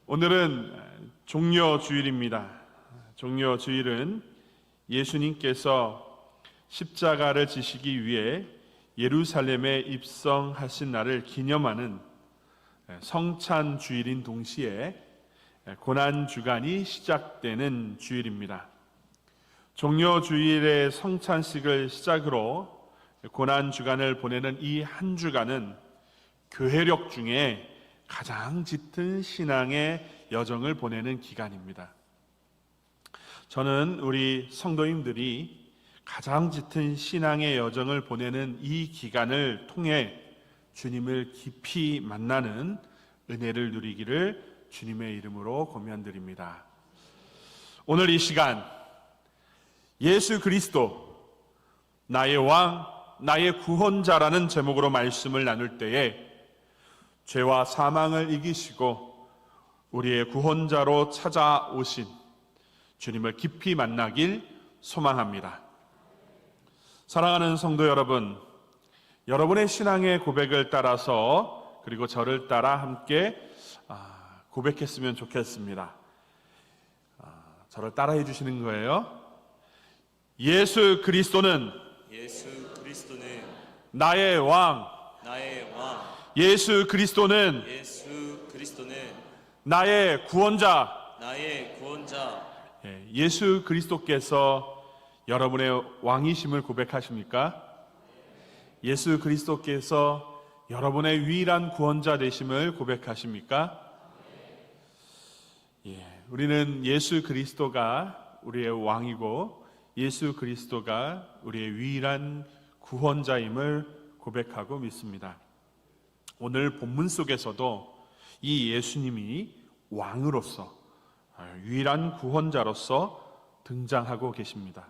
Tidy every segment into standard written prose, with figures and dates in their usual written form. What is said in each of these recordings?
오늘은 종려주일입니다. 종려주일은 예수님께서 십자가를 지시기 위해 예루살렘에 입성하신 날을 기념하는 성찬주일인 동시에 고난주간이 시작되는 주일입니다. 종려주일의 성찬식을 시작으로 고난주간을 보내는 이 한 주간은 교회력 중에 가장 짙은 신앙의 여정을 보내는 기간입니다. 저는 우리 성도님들이 가장 짙은 신앙의 여정을 보내는 이 기간을 통해 주님을 깊이 만나는 은혜를 누리기를 주님의 이름으로 권면드립니다. 오늘 이 시간 예수 그리스도 나의 왕, 나의 구원자라는 제목으로 말씀을 나눌 때에 죄와 사망을 이기시고 우리의 구원자로 찾아오신 주님을 깊이 만나길 소망합니다. 사랑하는 성도 여러분, 여러분의 신앙의 고백을 따라서 그리고 저를 따라 함께 고백했으면 좋겠습니다. 저를 따라해 주시는 거예요. 예수 그리스도는 나의 왕, 예수 그리스도는 나의 구원자. 예수 그리스도께서 여러분의 왕이심을 고백하십니까? 예수 그리스도께서 여러분의 유일한 구원자 되심을 고백하십니까? 우리는 예수 그리스도가 우리의 왕이고 예수 그리스도가 우리의 유일한 구원자임을 고백하고 믿습니다. 오늘 본문 속에서도 이 예수님이 왕으로서 유일한 구원자로서 등장하고 계십니다.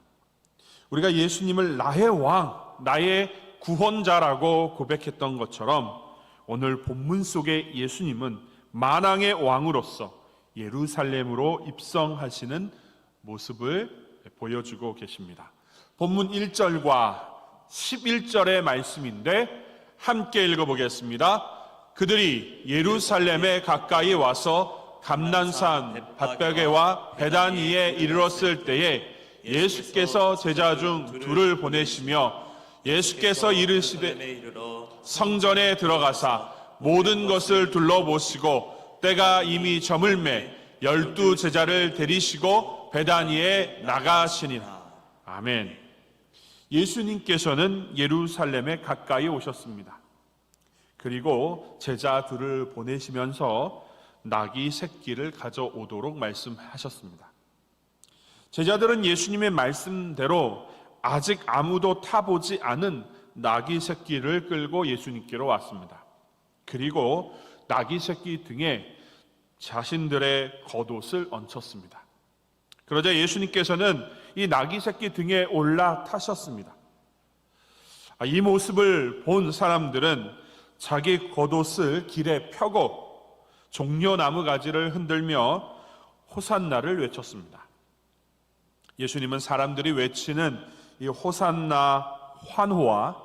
우리가 예수님을 나의 왕, 나의 구원자라고 고백했던 것처럼 오늘 본문 속의 예수님은 만왕의 왕으로서 예루살렘으로 입성하시는 모습을 보여주고 계십니다. 본문 1절과 11절의 말씀인데 함께 읽어보겠습니다. 그들이 예루살렘에 가까이 와서 감난산 밧베게와 베다니에 이르렀을 때에 예수께서 제자 중 둘을 보내시며 예수께서 이르시되 성전에 들어가사 모든 것을 둘러보시고 때가 이미 저물매 12 제자를 데리시고 베다니에 나가시니라. 아멘. 예수님께서는 예루살렘에 가까이 오셨습니다. 그리고 제자 둘을 보내시면서 나귀 새끼를 가져오도록 말씀하셨습니다. 제자들은 예수님의 말씀대로 아직 아무도 타보지 않은 나귀 새끼를 끌고 예수님께로 왔습니다. 그리고 나귀 새끼 등에 자신들의 겉옷을 얹혔습니다. 그러자 예수님께서는 이 나귀 새끼 등에 올라타셨습니다. 이 모습을 본 사람들은 자기 겉옷을 길에 펴고 종려나무 가지를 흔들며 호산나를 외쳤습니다. 예수님은 사람들이 외치는 이 호산나 환호와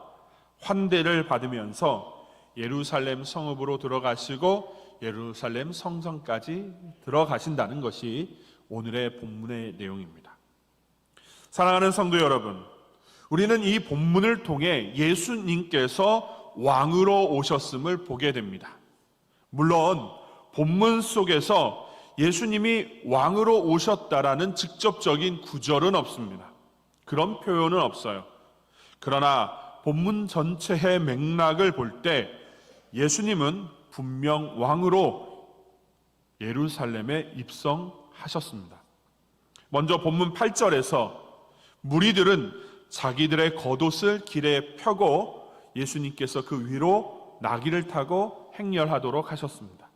환대를 받으면서 예루살렘 성읍으로 들어가시고 예루살렘 성전까지 들어가신다는 것이 오늘의 본문의 내용입니다. 사랑하는 성도 여러분, 우리는 이 본문을 통해 예수님께서 왕으로 오셨음을 보게 됩니다. 물론 본문 속에서 예수님이 왕으로 오셨다라는 직접적인 구절은 없습니다. 그런 표현은 없어요. 그러나 본문 전체의 맥락을 볼 때 예수님은 분명 왕으로 예루살렘에 입성하셨습니다. 먼저 본문 8절에서 무리들은 자기들의 겉옷을 길에 펴고 예수님께서 그 위로 나귀를 타고 행렬하도록 하셨습니다.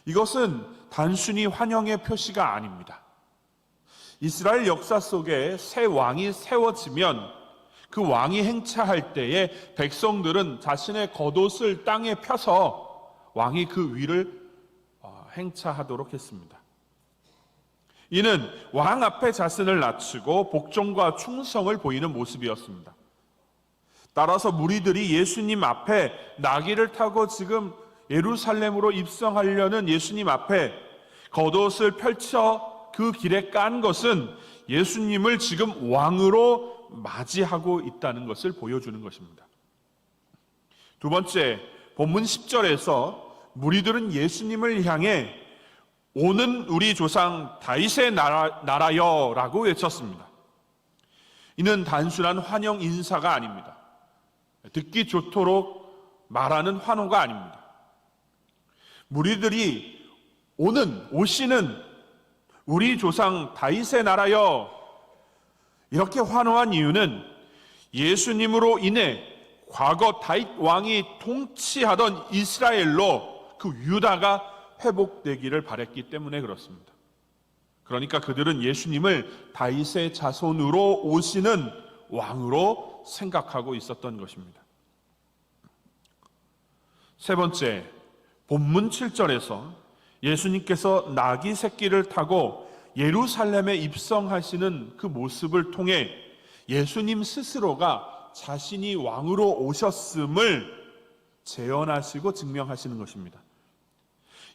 이것은 단순히 환영의 표시가 아닙니다. 이스라엘 역사 속에 새 왕이 세워지면 그 왕이 행차할 때에 백성들은 자신의 겉옷을 땅에 펴서 왕이 그 위를 행차하도록 했습니다. 이는 왕 앞에 자신을 낮추고 복종과 충성을 보이는 모습이었습니다. 따라서 무리들이 예수님 앞에 나귀를 타고 지금 예루살렘으로 입성하려는 예수님 앞에 겉옷을 펼쳐 그 길에 깐 것은 예수님을 지금 왕으로 맞이하고 있다는 것을 보여주는 것입니다. 두 번째, 본문 10절에서 무리들은 예수님을 향해 오는 우리 조상 다윗의 나라여 라고 외쳤습니다. 이는 단순한 환영 인사가 아닙니다. 듣기 좋도록 말하는 환호가 아닙니다. 무리들이 오시는 우리 조상 다윗의 나라여 이렇게 환호한 이유는 예수님으로 인해 과거 다윗 왕이 통치하던 이스라엘로 그 유다가 회복되기를 바랬기 때문에 그렇습니다. 그러니까 그들은 예수님을 다윗의 자손으로 오시는 왕으로 생각하고 있었던 것입니다. 세 번째, 본문 7절에서 예수님께서 나귀 새끼를 타고 예루살렘에 입성하시는 그 모습을 통해 예수님 스스로가 자신이 왕으로 오셨음을 재현하시고 증명하시는 것입니다.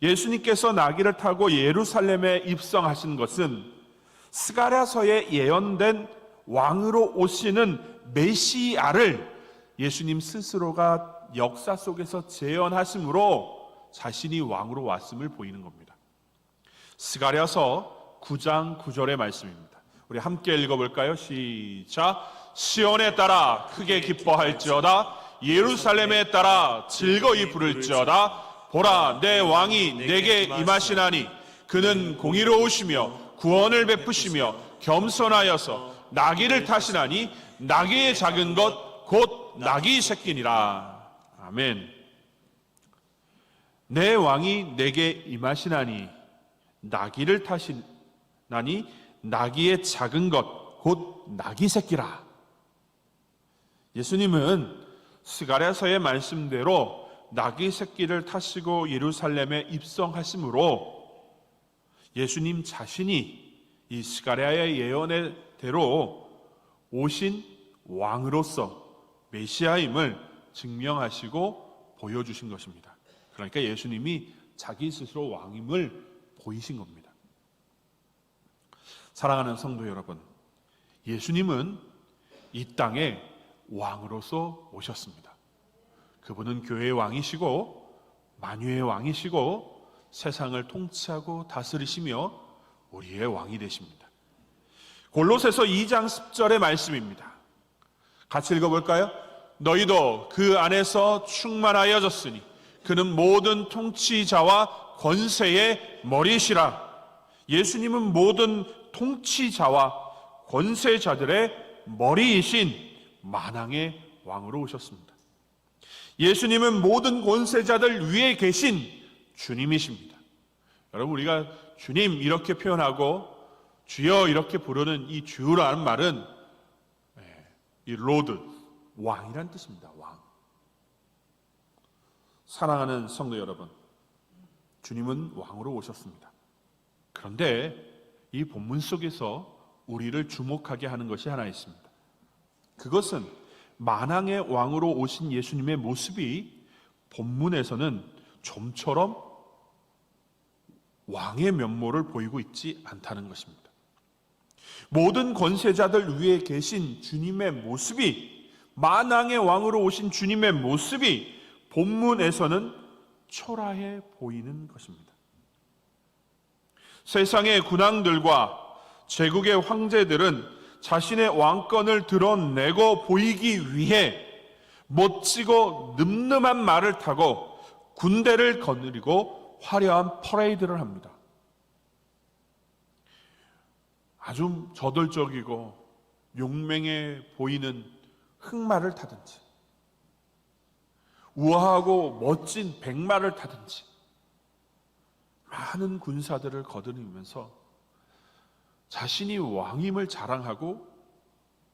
예수님께서 나귀를 타고 예루살렘에 입성하신 것은 스가랴서에 예언된 왕으로 오시는 메시아를 예수님 스스로가 역사 속에서 재현하심으로 자신이 왕으로 왔음을 보이는 겁니다. 스가랴서 9장 9절의 말씀입니다. 우리 함께 읽어볼까요? 시작. 시온에 따라 크게 기뻐할지어다. 예루살렘에 따라 즐거이 부를지어다. 보라, 내 왕이 내게 임하시나니 그는 공의로우시며 구원을 베푸시며 겸손하여서 나귀를 타시나니 나귀의 작은 것 곧 나귀 새끼니라. 아멘. 내 왕이 내게 임하시나니 나귀를 타시나니 나귀의 작은 것 곧 나귀 새끼라. 예수님은 스가랴서의 말씀대로 나귀 새끼를 타시고 예루살렘에 입성하심으로 예수님 자신이 이 스가랴의 예언대로 오신 왕으로서 메시아임을 증명하시고 보여주신 것입니다. 그러니까 예수님이 자기 스스로 왕임을 보이신 겁니다. 사랑하는 성도 여러분, 예수님은 이 땅에 왕으로서 오셨습니다. 그분은 교회의 왕이시고 만유의 왕이시고 세상을 통치하고 다스리시며 우리의 왕이 되십니다. 골로새서 2장 10절의 말씀입니다. 같이 읽어볼까요? 너희도 그 안에서 충만하여졌으니 그는 모든 통치자와 권세의 머리시라. 예수님은 모든 통치자와 권세자들의 머리이신 만왕의 왕으로 오셨습니다. 예수님은 모든 권세자들 위에 계신 주님이십니다. 여러분, 우리가 주님 이렇게 표현하고 주여 이렇게 부르는 이 주라는 말은 이 로드, 왕이란 뜻입니다. 왕. 사랑하는 성도 여러분, 주님은 왕으로 오셨습니다. 그런데 이 본문 속에서 우리를 주목하게 하는 것이 하나 있습니다. 그것은 만왕의 왕으로 오신 예수님의 모습이 본문에서는 좀처럼 왕의 면모를 보이고 있지 않다는 것입니다. 모든 권세자들 위에 계신 주님의 모습이, 만왕의 왕으로 오신 주님의 모습이 본문에서는 초라해 보이는 것입니다. 세상의 군왕들과 제국의 황제들은 자신의 왕권을 드러내고 보이기 위해 멋지고 늠름한 말을 타고 군대를 거느리고 화려한 퍼레이드를 합니다. 아주 저돌적이고 용맹해 보이는 흑마를 타든지 우아하고 멋진 백마를 타든지 많은 군사들을 거느리면서 자신이 왕임을 자랑하고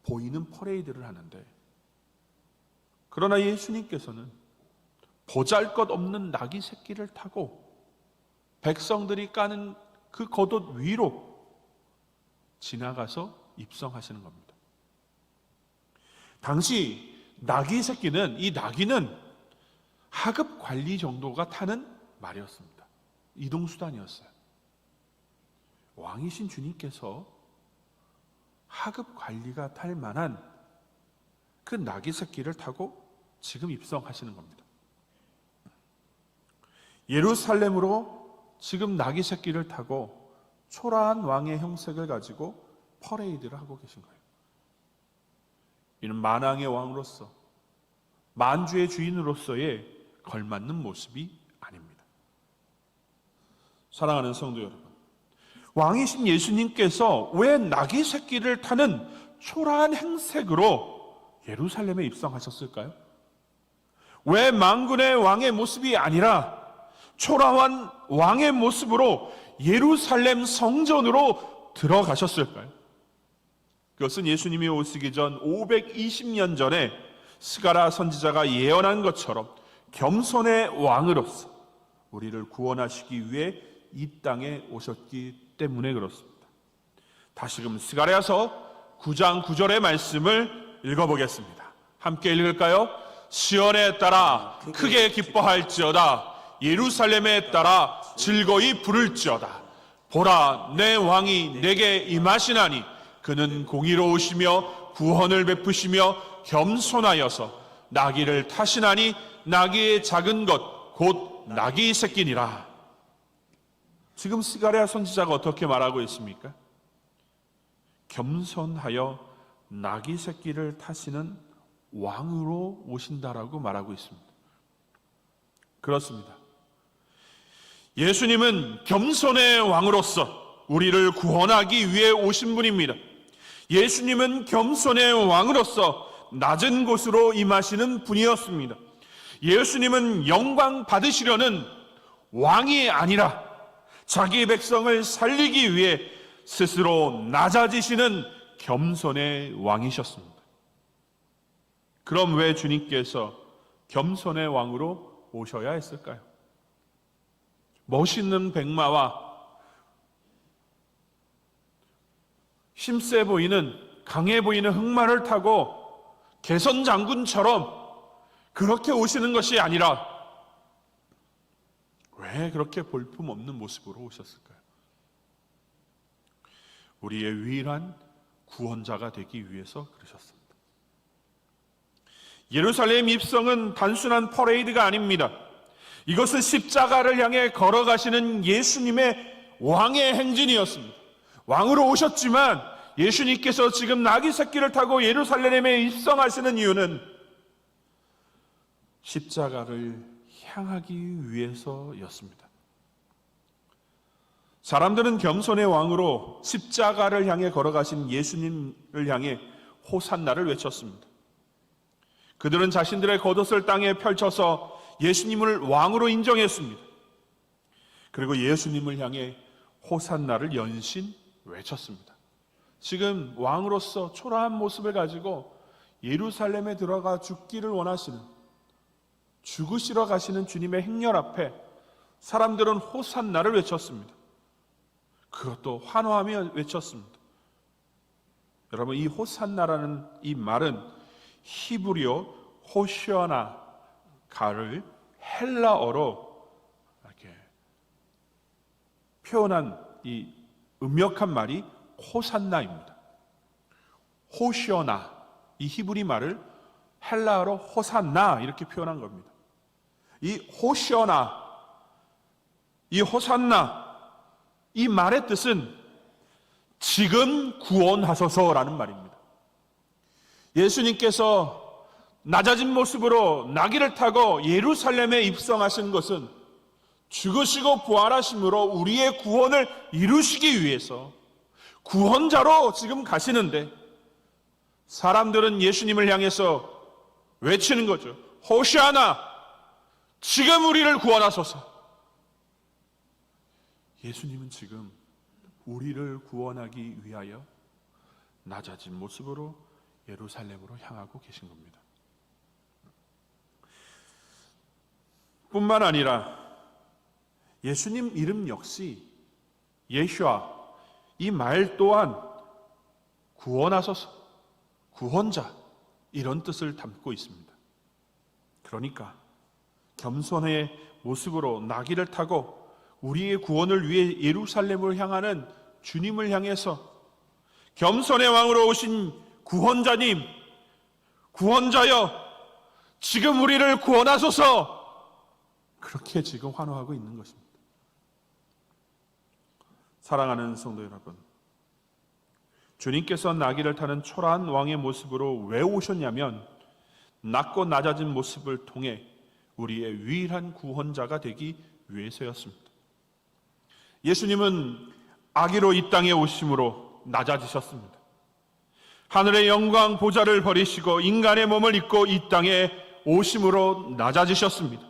보이는 퍼레이드를 하는데, 그러나 예수님께서는 보잘것없는 나귀 새끼를 타고 백성들이 까는 그 겉옷 위로 지나가서 입성하시는 겁니다. 당시 나귀 새끼는, 이 나귀는 하급 관리 정도가 타는 말이었습니다. 이동수단이었어요. 왕이신 주님께서 하급 관리가 탈 만한 그 나귀 새끼를 타고 지금 입성하시는 겁니다. 예루살렘으로 지금 나귀 새끼를 타고 초라한 왕의 형색을 가지고 퍼레이드를 하고 계신 거예요. 이는 만왕의 왕으로서, 만주의 주인으로서의 걸맞는 모습이 아닙니다. 사랑하는 성도 여러분, 왕이신 예수님께서 왜 나귀 새끼를 타는 초라한 행색으로 예루살렘에 입성하셨을까요? 왜 만군의 왕의 모습이 아니라 초라한 왕의 모습으로 예루살렘 성전으로 들어가셨을까요? 그것은 예수님이 오시기 전 520년 전에 스가랴 선지자가 예언한 것처럼 겸손의 왕으로서 우리를 구원하시기 위해 이 땅에 오셨기 때문에 그렇습니다. 다시금 스가랴서 9장 9절의 말씀을 읽어보겠습니다. 함께 읽을까요? 시온에 따라 크게 기뻐할지어다. 예루살렘에 따라 즐거이 부를지어다. 보라, 내 왕이 내게 임하시나니 그는 공의로우시며 구원을 베푸시며 겸손하여서 나귀를 타시나니 나귀의 작은 것 곧 나귀 새끼니라. 지금 스가랴 선지자가 어떻게 말하고 있습니까? 겸손하여 나귀 새끼를 타시는 왕으로 오신다라고 말하고 있습니다. 그렇습니다. 예수님은 겸손의 왕으로서 우리를 구원하기 위해 오신 분입니다. 예수님은 겸손의 왕으로서 낮은 곳으로 임하시는 분이었습니다. 예수님은 영광 받으시려는 왕이 아니라 자기 백성을 살리기 위해 스스로 낮아지시는 겸손의 왕이셨습니다. 그럼 왜 주님께서 겸손의 왕으로 오셔야 했을까요? 멋있는 백마와 힘세 보이는, 강해 보이는 흑마를 타고 개선 장군처럼 그렇게 오시는 것이 아니라 왜 그렇게 볼품없는 모습으로 오셨을까요? 우리의 유일한 구원자가 되기 위해서 그러셨습니다. 예루살렘 입성은 단순한 퍼레이드가 아닙니다. 이것은 십자가를 향해 걸어가시는 예수님의 왕의 행진이었습니다. 왕으로 오셨지만 예수님께서 지금 나귀 새끼를 타고 예루살렘에 입성하시는 이유는 십자가를 향하기 위해서였습니다. 사람들은 겸손의 왕으로 십자가를 향해 걸어가신 예수님을 향해 호산나를 외쳤습니다. 그들은 자신들의 겉옷을 땅에 펼쳐서 예수님을 왕으로 인정했습니다. 그리고 예수님을 향해 호산나를 연신 외쳤습니다. 지금 왕으로서 초라한 모습을 가지고 예루살렘에 들어가 죽기를 원하시는, 죽으시러 가시는 주님의 행렬 앞에 사람들은 호산나를 외쳤습니다. 그것도 환호하며 외쳤습니다. 여러분, 이 호산나라는 이 말은 히브리어 호시아나가를 헬라어로 이렇게 표현한 이 음역한 말이 호산나입니다. 호시아나, 이 히브리 말을 헬라어로 호산나 이렇게 표현한 겁니다. 이 호시아나, 이 호산나, 이 말의 뜻은 지금 구원하소서라는 말입니다. 예수님께서 낮아진 모습으로 나귀를 타고 예루살렘에 입성하신 것은 죽으시고 부활하심으로 우리의 구원을 이루시기 위해서 구원자로 지금 가시는데, 사람들은 예수님을 향해서 외치는 거죠. 호시아나, 지금 우리를 구원하소서. 예수님은 지금 우리를 구원하기 위하여 낮아진 모습으로 예루살렘으로 향하고 계신 겁니다. 뿐만 아니라 예수님 이름 역시 예슈아, 이 말 또한 구원하소서, 구원자, 이런 뜻을 담고 있습니다. 그러니까 겸손의 모습으로 나귀를 타고 우리의 구원을 위해 예루살렘을 향하는 주님을 향해서 겸손의 왕으로 오신 구원자님, 구원자여, 지금 우리를 구원하소서, 그렇게 지금 환호하고 있는 것입니다. 사랑하는 성도 여러분, 주님께서 나귀를 타는 초라한 왕의 모습으로 왜 오셨냐면 낮고 낮아진 모습을 통해 우리의 유일한 구원자가 되기 위해서였습니다. 예수님은 아기로 이 땅에 오심으로 낮아지셨습니다. 하늘의 영광 보좌를 버리시고 인간의 몸을 입고 이 땅에 오심으로 낮아지셨습니다.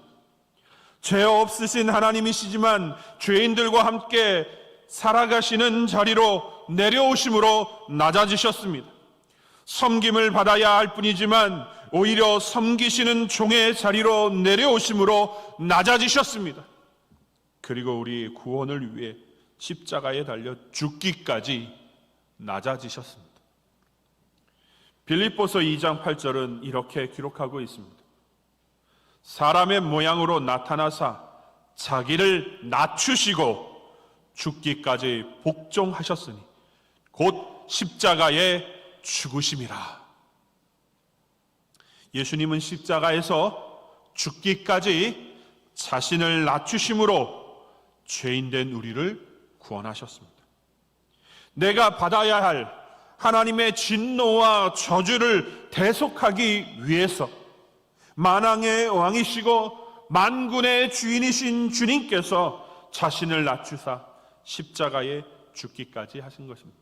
죄 없으신 하나님이시지만 죄인들과 함께 살아가시는 자리로 내려오심으로 낮아지셨습니다. 섬김을 받아야 할 뿐이지만 오히려 섬기시는 종의 자리로 내려오심으로 낮아지셨습니다. 그리고 우리 구원을 위해 십자가에 달려 죽기까지 낮아지셨습니다. 빌립보서 2장 8절은 이렇게 기록하고 있습니다. 사람의 모양으로 나타나사 자기를 낮추시고 죽기까지 복종하셨으니 곧 십자가에 죽으심이라. 예수님은 십자가에서 죽기까지 자신을 낮추심으로 죄인된 우리를 구원하셨습니다. 내가 받아야 할 하나님의 진노와 저주를 대속하기 위해서 만왕의 왕이시고 만군의 주인이신 주님께서 자신을 낮추사 십자가에 죽기까지 하신 것입니다.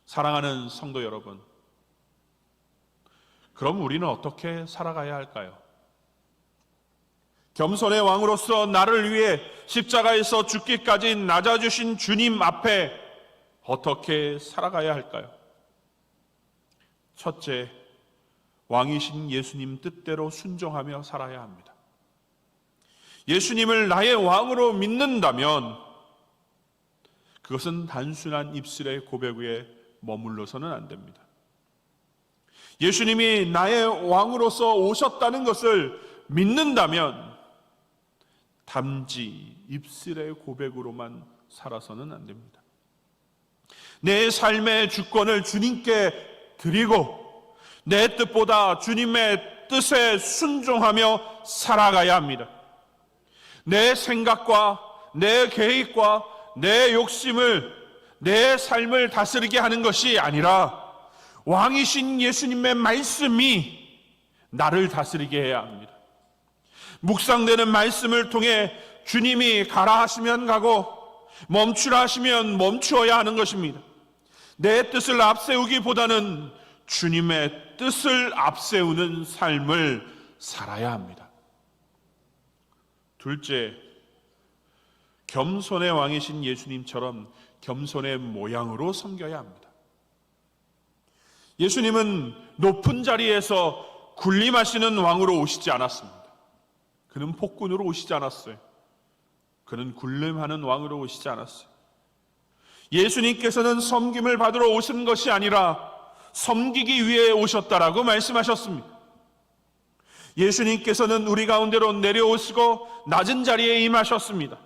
사랑하는 성도 여러분, 그럼 우리는 어떻게 살아가야 할까요? 겸손의 왕으로서 나를 위해 십자가에서 죽기까지 낮아주신 주님 앞에 어떻게 살아가야 할까요? 첫째, 왕이신 예수님 뜻대로 순종하며 살아야 합니다. 예수님을 나의 왕으로 믿는다면 그것은 단순한 입술의 고백 위에 머물러서는 안 됩니다. 예수님이 나의 왕으로서 오셨다는 것을 믿는다면 단지 입술의 고백으로만 살아서는 안 됩니다. 내 삶의 주권을 주님께 드리고 내 뜻보다 주님의 뜻에 순종하며 살아가야 합니다. 내 생각과 내 계획과 내 욕심을, 내 삶을 다스리게 하는 것이 아니라 왕이신 예수님의 말씀이 나를 다스리게 해야 합니다. 묵상되는 말씀을 통해 주님이 가라 하시면 가고 멈추라 하시면 멈추어야 하는 것입니다. 내 뜻을 앞세우기보다는 주님의 뜻을 앞세우는 삶을 살아야 합니다. 둘째, 겸손의 왕이신 예수님처럼 겸손의 모양으로 섬겨야 합니다. 예수님은 높은 자리에서 군림하시는 왕으로 오시지 않았습니다. 그는 폭군으로 오시지 않았어요. 그는 군림하는 왕으로 오시지 않았어요. 예수님께서는 섬김을 받으러 오신 것이 아니라 섬기기 위해 오셨다라고 말씀하셨습니다. 예수님께서는 우리 가운데로 내려오시고 낮은 자리에 임하셨습니다.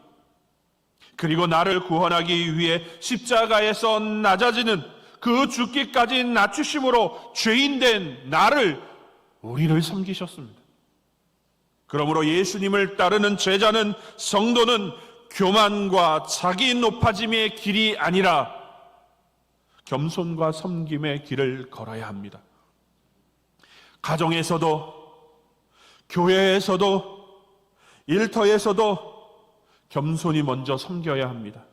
그리고 나를 구원하기 위해 십자가에서 낮아지는 그 죽기까지 낮추심으로 죄인된 나를, 우리를 섬기셨습니다. 그러므로 예수님을 따르는 제자는, 성도는 교만과 자기 높아짐의 길이 아니라 겸손과 섬김의 길을 걸어야 합니다. 가정에서도, 교회에서도, 일터에서도 겸손히 먼저 섬겨야 합니다.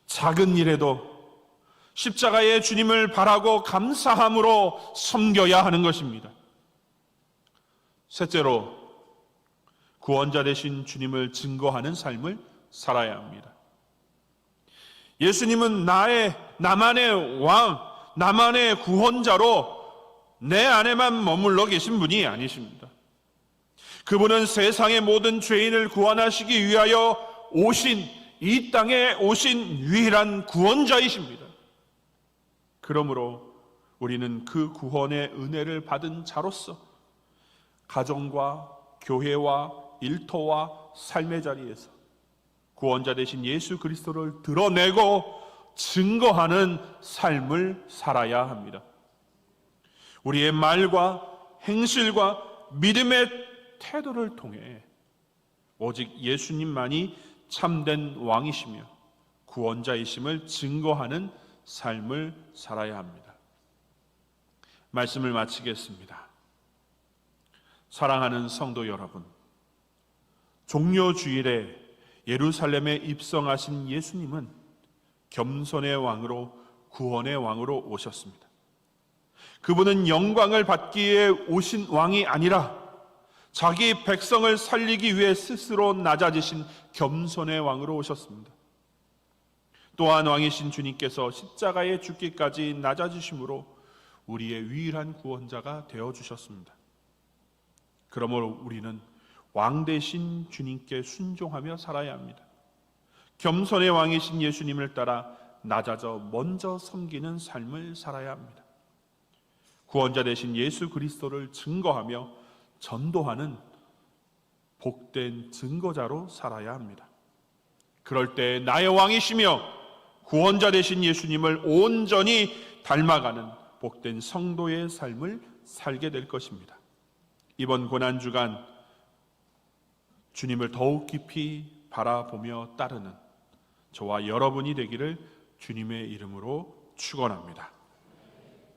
작은 일에도 십자가의 주님을 바라고 감사함으로 섬겨야 하는 것입니다. 셋째로, 구원자 되신 주님을 증거하는 삶을 살아야 합니다. 예수님은 나만의 왕, 나만의 구원자로 내 안에만 머물러 계신 분이 아니십니다. 그분은 세상의 모든 죄인을 구원하시기 위하여 이 땅에 오신 유일한 구원자이십니다. 그러므로 우리는 그 구원의 은혜를 받은 자로서 가정과 교회와 일터와 삶의 자리에서 구원자 되신 예수 그리스도를 드러내고 증거하는 삶을 살아야 합니다. 우리의 말과 행실과 믿음의 태도를 통해 오직 예수님만이 참된 왕이시며 구원자이심을 증거하는 삶을 살아야 합니다. 말씀을 마치겠습니다. 사랑하는 성도 여러분, 종료주일에 예루살렘에 입성하신 예수님은 겸손의 왕으로 구원의 왕으로 오셨습니다. 그분은 영광을 받기 위해 오신 왕이 아니라 자기 백성을 살리기 위해 스스로 낮아지신 겸손의 왕으로 오셨습니다. 또한 왕이신 주님께서 십자가에 죽기까지 낮아지심으로 우리의 유일한 구원자가 되어주셨습니다. 그러므로 우리는 왕 되신 주님께 순종하며 살아야 합니다. 겸손의 왕이신 예수님을 따라 낮아져 먼저 섬기는 삶을 살아야 합니다. 구원자 되신 예수 그리스도를 증거하며 전도하는 복된 증거자로 살아야 합니다. 그럴 때 나의 왕이시며 구원자 되신 예수님을 온전히 닮아가는 복된 성도의 삶을 살게 될 것입니다. 이번 고난주간 주님을 더욱 깊이 바라보며 따르는 저와 여러분이 되기를 주님의 이름으로 축원합니다.